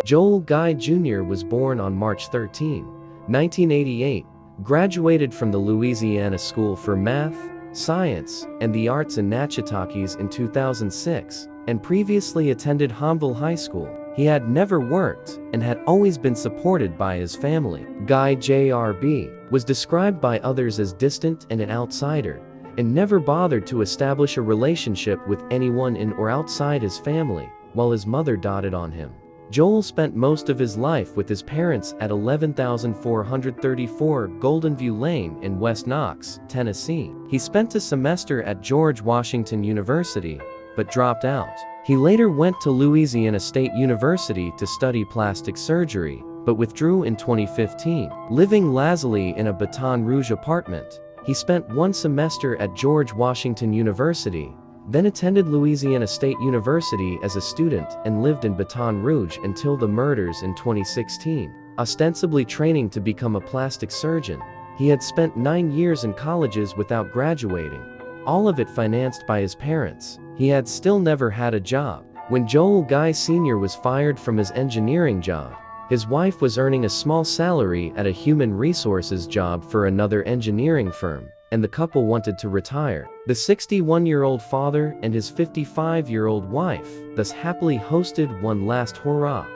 Joel Guy Jr. was born on March 13, 1988, graduated from the Louisiana School for Math, Science, and the Arts in Natchitoches in 2006, and previously attended Hamville High School. He had never worked and had always been supported by his family. Guy JRB was described by others as distant and an outsider, and never bothered to establish a relationship with anyone in or outside his family, while his mother doted on him. Joel spent most of his life with his parents at 11,434 Golden View Lane in West Knox, Tennessee. He spent a semester at George Washington University, but dropped out. He later went to Louisiana State University to study plastic surgery, but withdrew in 2015. Living lazily in a Baton Rouge apartment, he spent one semester at George Washington University, then attended Louisiana State University as a student and lived in Baton Rouge until the murders in 2016, ostensibly training to become a plastic surgeon. He had spent 9 years in colleges without graduating, all of it financed by his parents. He had still never had a job. When Joel Guy Sr. was fired from his engineering job, his wife was earning a small salary at a human resources job for another engineering firm, and the couple wanted to retire. The 61-year-old father and his 55-year-old wife thus happily hosted one last hurrah,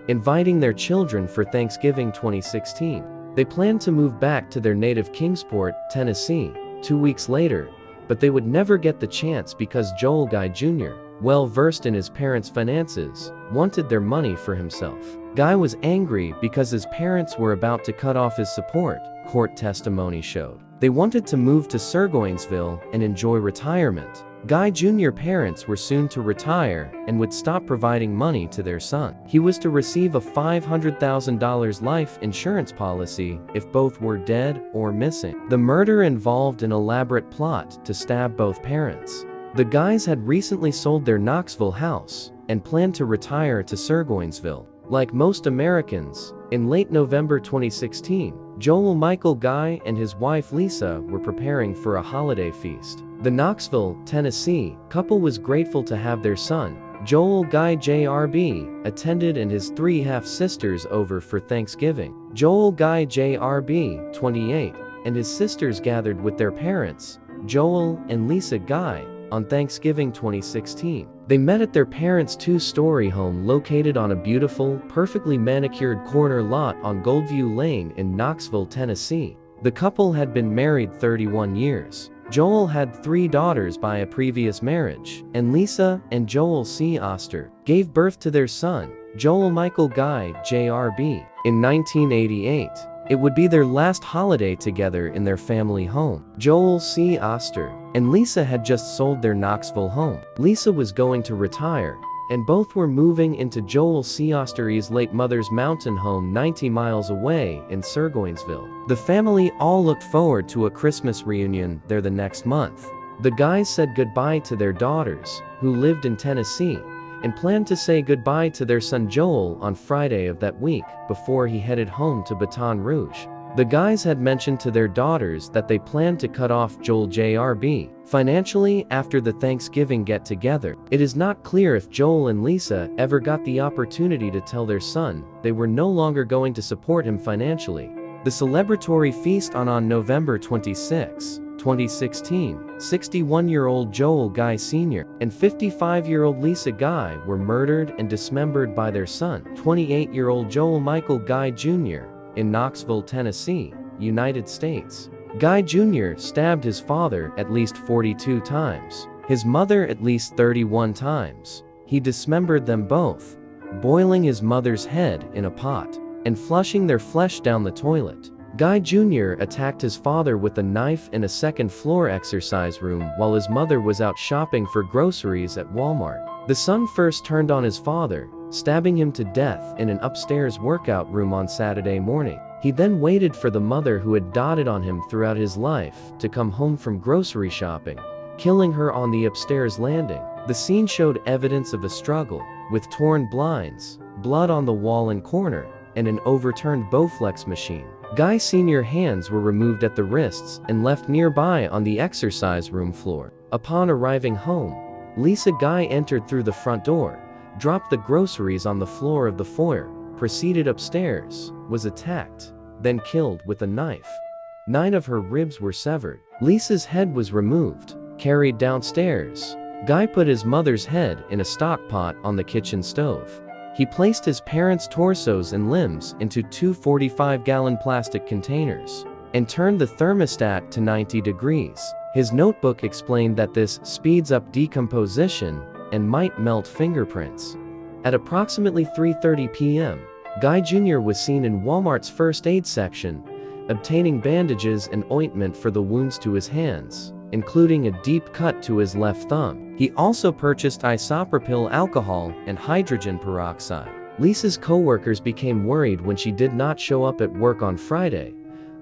inviting their children for Thanksgiving 2016. They planned to move back to their native Kingsport, Tennessee, 2 weeks later, but they would never get the chance because Joel Guy Jr., well versed in his parents' finances, wanted their money for himself. Guy was angry because his parents were about to cut off his support, court testimony showed. They wanted to move to Surgoinsville and enjoy retirement. Guy Jr. parents were soon to retire and would stop providing money to their son. He was to receive a $500,000 life insurance policy if both were dead or missing. The murder involved an elaborate plot to stab both parents. The Guys had recently sold their Knoxville house and planned to retire to Surgoinsville. Like most Americans, in late November 2016, Joel Michael Guy and his wife Lisa were preparing for a holiday feast. The Knoxville, Tennessee, couple was grateful to have their son, Joel Guy JRB, attended and his 3 half-sisters over for Thanksgiving. Joel Guy JRB, 28, and his sisters gathered with their parents, Joel and Lisa Guy, on Thanksgiving 2016. They met at their parents' 2-story home located on a beautiful, perfectly manicured corner lot on Goldview Lane in Knoxville, Tennessee. The couple had been married 31 years. Joel had 3 daughters by a previous marriage, and Lisa and Joel C. Oster gave birth to their son, Joel Michael Guy JRB, in 1988. It would be their last holiday together in their family home. Joel C. Oster and Lisa had just sold their Knoxville home. Lisa was going to retire, and both were moving into Joel C. Oster's late mother's mountain home 90 miles away in Surgoinsville. The family all looked forward to a Christmas reunion there the next month. The Guys said goodbye to their daughters, who lived in Tennessee, and planned to say goodbye to their son Joel on Friday of that week before he headed home to Baton Rouge. The Guys had mentioned to their daughters that they planned to cut off Joel JRB financially after the Thanksgiving get-together. It is not clear if Joel and Lisa ever got the opportunity to tell their son they were no longer going to support him financially. The celebratory feast on November 26, 2016, 61-year-old Joel Guy Sr. and 55-year-old Lisa Guy were murdered and dismembered by their son, 28-year-old Joel Michael Guy Jr., in Knoxville, Tennessee, United States. Guy Jr. stabbed his father at least 42 times, his mother at least 31 times. He dismembered them both, boiling his mother's head in a pot and flushing their flesh down the toilet. Guy Jr. attacked his father with a knife in a second-floor exercise room while his mother was out shopping for groceries at Walmart. The son first turned on his father, stabbing him to death in an upstairs workout room on Saturday morning. He then waited for the mother who had doted on him throughout his life to come home from grocery shopping, killing her on the upstairs landing. The scene showed evidence of a struggle, with torn blinds, blood on the wall and corner, and an overturned Bowflex machine. Guy Sr. hands were removed at the wrists and left nearby on the exercise room floor. Upon arriving home, Lisa Guy entered through the front door, dropped the groceries on the floor of the foyer, proceeded upstairs, was attacked, then killed with a knife. 9 of her ribs were severed. Lisa's head was removed, carried downstairs. Guy put his mother's head in a stock pot on the kitchen stove. He placed his parents' torsos and limbs into 2 45-gallon plastic containers and turned the thermostat to 90 degrees. His notebook explained that this speeds up decomposition and might melt fingerprints. At approximately 3:30 p.m., Guy Jr. was seen in Walmart's first aid section, obtaining bandages and ointment for the wounds to his hands, including a deep cut to his left thumb. He also purchased isopropyl alcohol and hydrogen peroxide. Lisa's co-workers became worried when she did not show up at work on Friday.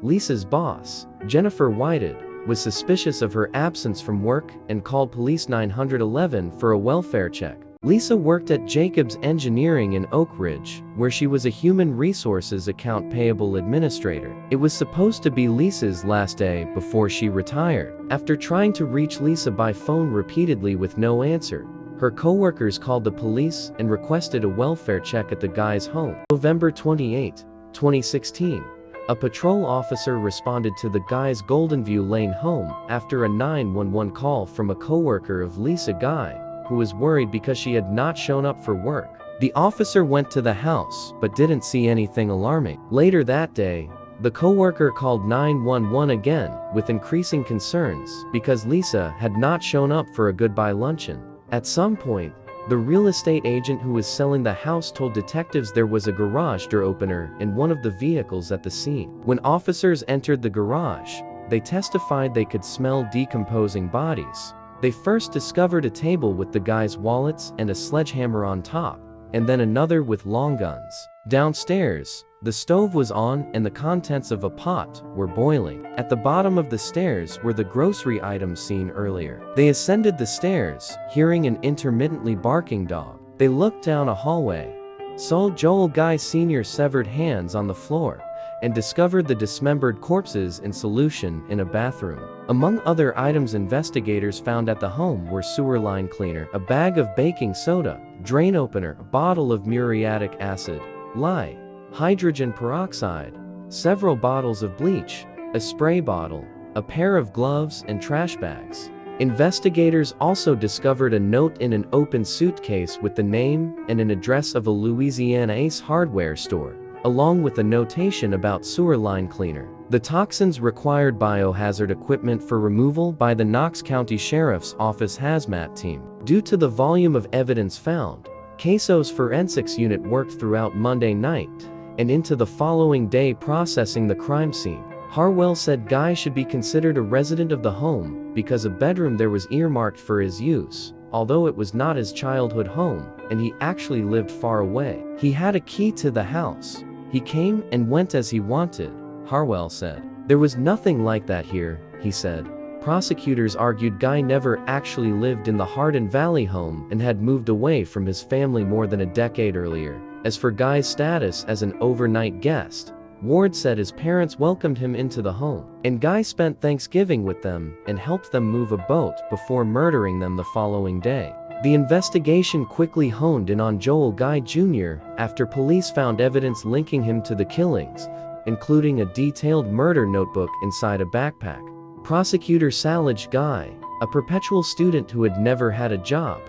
Lisa's boss, Jennifer Whited, was suspicious of her absence from work and called Police 911 for a welfare check. Lisa worked at Jacobs Engineering in Oak Ridge, where she was a human resources account payable administrator. It was supposed to be Lisa's last day before she retired. After trying to reach Lisa by phone repeatedly with no answer, her co-workers called the police and requested a welfare check at the guy's home. November 28, 2016. A patrol officer responded to the guy's Goldenview Lane home after a 911 call from a co-worker of Lisa Guy, who was worried because she had not shown up for work. The officer went to the house but didn't see anything alarming. Later that day, the co-worker called 911 again with increasing concerns because Lisa had not shown up for a goodbye luncheon. At some point, the real estate agent who was selling the house told detectives there was a garage door opener in one of the vehicles at the scene. When officers entered the garage, they testified they could smell decomposing bodies. They first discovered a table with the guy's wallets and a sledgehammer on top, and then another with long guns. Downstairs, the stove was on and the contents of a pot were boiling. At the bottom of the stairs were the grocery items seen earlier. They ascended the stairs, hearing an intermittently barking dog. They looked down a hallway, saw Joel Guy Sr.'s severed hands on the floor, and discovered the dismembered corpses in solution in a bathroom. Among other items investigators found at the home were sewer line cleaner, a bag of baking soda, drain opener, a bottle of muriatic acid, lye, hydrogen peroxide, several bottles of bleach, a spray bottle, a pair of gloves, and trash bags. Investigators also discovered a note in an open suitcase with the name and an address of a Louisiana Ace hardware store, along with a notation about sewer line cleaner. The toxins required biohazard equipment for removal by the Knox County Sheriff's Office hazmat team. Due to the volume of evidence found, CASO's forensics unit worked throughout Monday night and into the following day processing the crime scene. Harwell said Guy should be considered a resident of the home because a bedroom there was earmarked for his use, although it was not his childhood home and he actually lived far away. He had a key to the house. He came and went as he wanted, Harwell said. There was nothing like that here, he said. Prosecutors argued Guy never actually lived in the Hardin Valley home and had moved away from his family more than a decade earlier. As for Guy's status as an overnight guest, Ward said his parents welcomed him into the home, and Guy spent Thanksgiving with them and helped them move a boat before murdering them the following day. The investigation quickly honed in on Joel Guy Jr. after police found evidence linking him to the killings, including a detailed murder notebook inside a backpack. Prosecutor Salage Guy, a perpetual student who had never had a job,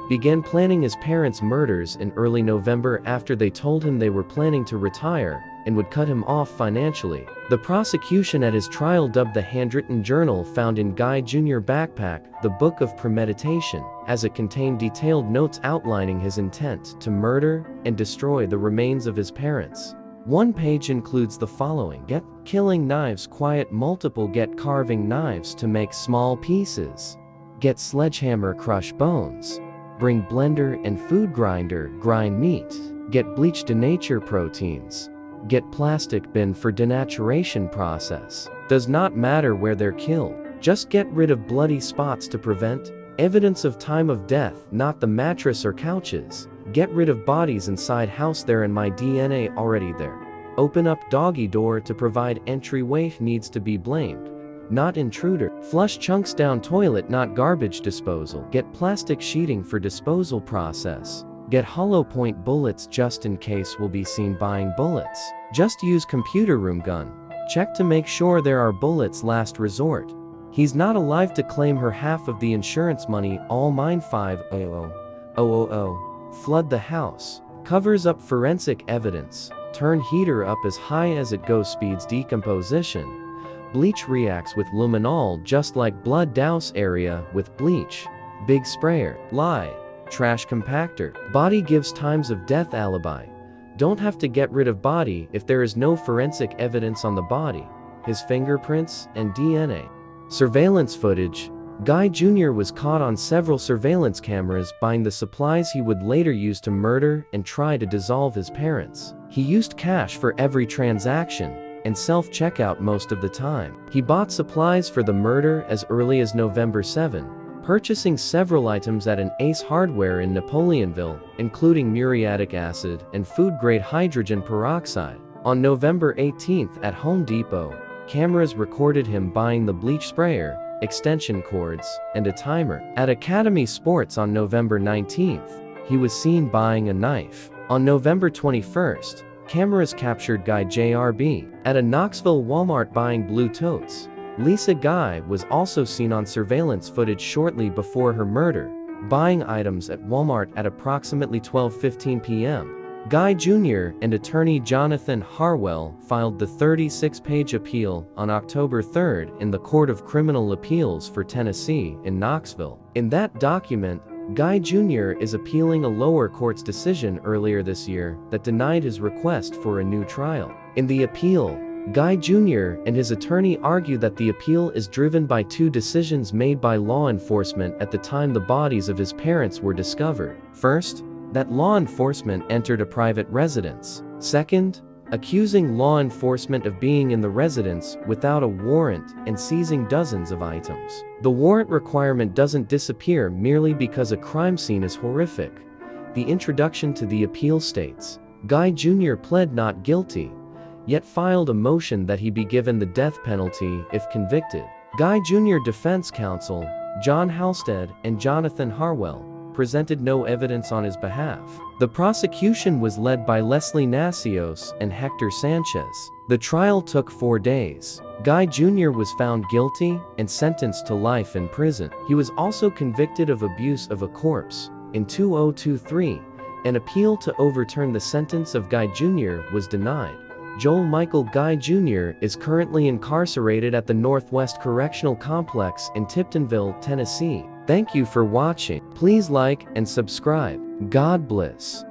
began planning his parents' murders in early November after they told him they were planning to retire and would cut him off financially. The prosecution at his trial dubbed the handwritten journal found in Guy Jr. backpack the Book of Premeditation, as it contained detailed notes outlining his intent to murder and destroy the remains of his parents. One page includes the following: get killing knives quiet, multiple get carving knives to make small pieces, get sledgehammer crush bones, bring blender and food grinder grind meat, get bleach denature proteins, get plastic bin for denaturation process. Does not matter where they're killed, just get rid of bloody spots to prevent evidence of time of death, not the mattress or couches. Get rid of bodies inside house there and my DNA already there. Open up doggy door to provide entryway, needs to be blamed, not intruder. Flush chunks down toilet, not garbage disposal. Get plastic sheeting for disposal process. Get hollow point bullets just in case we'll be seen buying bullets. Just use computer room gun. Check to make sure there are bullets last resort. He's not alive to claim her half of the insurance money, all mine 500,000. Flood the house. Covers up forensic evidence. Turn heater up as high as it goes, speeds decomposition. Bleach reacts with luminol just like blood, douse area with bleach. Big sprayer. Lie. Trash compactor. Body gives times of death alibi. Don't have to get rid of body if there is no forensic evidence on the body. His fingerprints and DNA. Surveillance footage. Guy Jr. was caught on several surveillance cameras buying the supplies he would later use to murder and try to dissolve his parents. He used cash for every transaction and self-checkout most of the time. He bought supplies for the murder as early as November 7, purchasing several items at an Ace Hardware in Napoleonville, including muriatic acid and food-grade hydrogen peroxide. On November 18th at Home Depot, cameras recorded him buying the bleach sprayer, extension cords, and a timer. At Academy Sports on November 19th, he was seen buying a knife. On November 21st, cameras captured Guy JRB at a Knoxville Walmart buying blue totes. Lisa Guy was also seen on surveillance footage shortly before her murder, buying items at Walmart at approximately 12:15 p.m. Guy Jr. and attorney Jonathan Harwell filed the 36-page appeal on October 3rd in the Court of Criminal Appeals for Tennessee in Knoxville. In that document, Guy Jr. is appealing a lower court's decision earlier this year that denied his request for a new trial. In the appeal, Guy Jr. and his attorney argue that the appeal is driven by two decisions made by law enforcement at the time the bodies of his parents were discovered. First, that law enforcement entered a private residence. Second, accusing law enforcement of being in the residence without a warrant and seizing dozens of items. The warrant requirement doesn't disappear merely because a crime scene is horrific. The introduction to the appeal states, Guy Jr. pled not guilty, yet filed a motion that he be given the death penalty if convicted. Guy Jr. defense counsel, John Halstead and Jonathan Harwell, presented no evidence on his behalf. The prosecution was led by Leslie Nacios and Hector Sanchez. The trial took 4 days. Guy Jr. was found guilty and sentenced to life in prison. He was also convicted of abuse of a corpse. In 2023, an appeal to overturn the sentence of Guy Jr. was denied. Joel Michael Guy Jr. is currently incarcerated at the Northwest Correctional Complex in Tiptonville, Tennessee. Thank you for watching. Please like and subscribe. God bless.